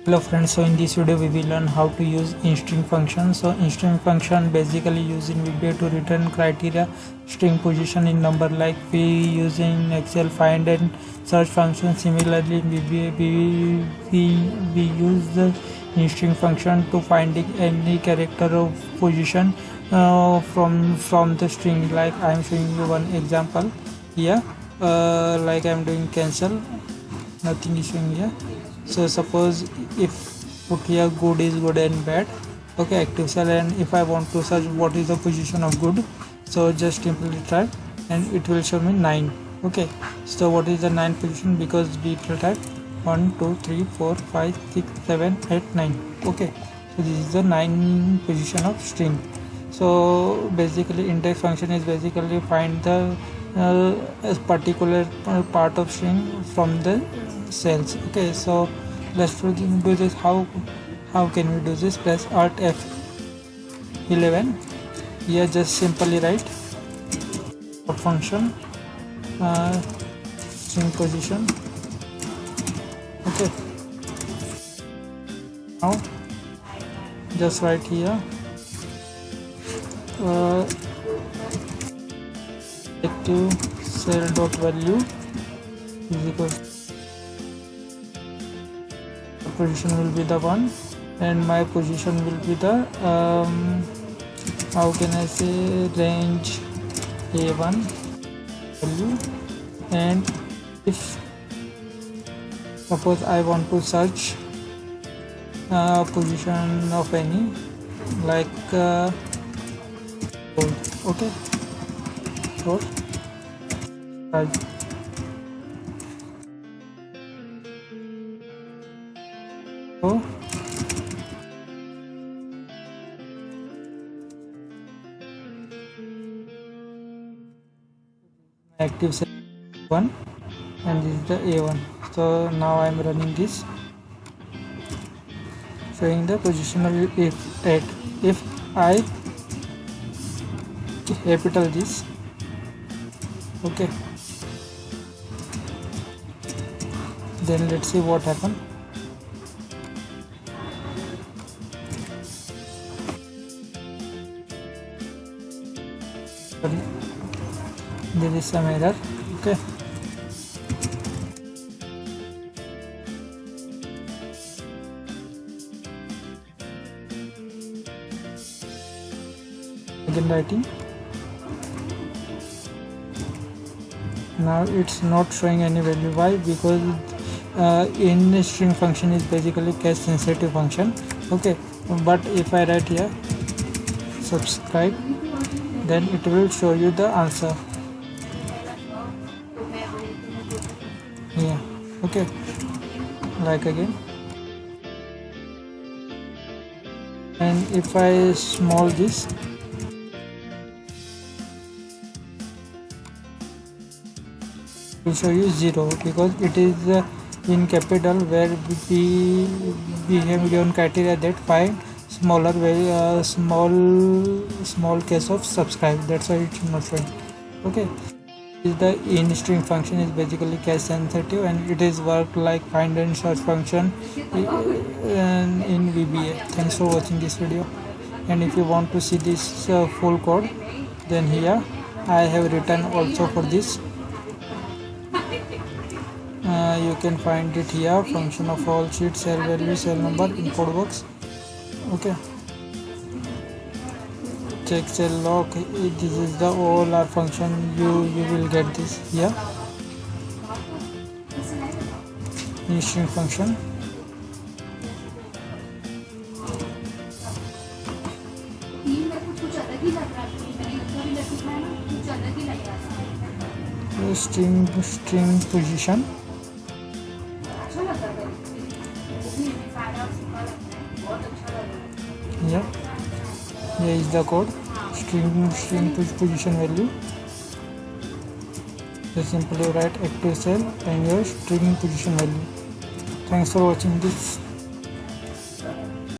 Hello friends, so in this video we will learn how to use Instr function. So Instr function basically used in VBA to return criteria string position in number, like we use in Excel find and search function. Similarly in VBA we use the Instr function to finding any character of position from the string. Like I am showing you one example here. Like I am doing cancel, nothing is showing here. So suppose if put here good is good and bad, okay, active cell, and if I want to search what is the position of good, so just simply type and it will show me 9. Okay, so what is the 9 position? Because we type 1 2 3 4 5 6 7 8 9. Okay, so this is the 9 position of string. So basically index function is basically find the particular part of string from the cells. Okay, so let's do this. How can we do this? Press Alt F11. Here just simply write function string position. Okay, now just write here active cell dot value is equal to position will be the 1 and my position will be the how can I say, range A1 value. And if suppose I want to search position of any, like okay, so active cell 1 and this is the A1. So now I am running this, showing the position of if I capital this, okay, then let's see what happened. There is some error. Okay, again writing. Now it's not showing any value. Why? Because in string function is basically case sensitive function. Okay, but if I write here subscribe, then it will show you the answer. Yeah, okay, like again, and if I small this, will show you 0 because it is in capital, where we have given criteria that find smaller very small case of subscribe. That's why it's not showing. Okay, the in-string function is basically case sensitive and it is work like find and search function in VBA. Thanks for watching this video, and if you want to see this full code, then here I have written also for this. You can find it here, function of all sheet, cell value, cell number in code box. Okay, check cell lock. This is the all our function. You will get this here. String function. String position. Yeah, here is the code. String position value. Just simply write active cell and your string position value. Thanks for watching this.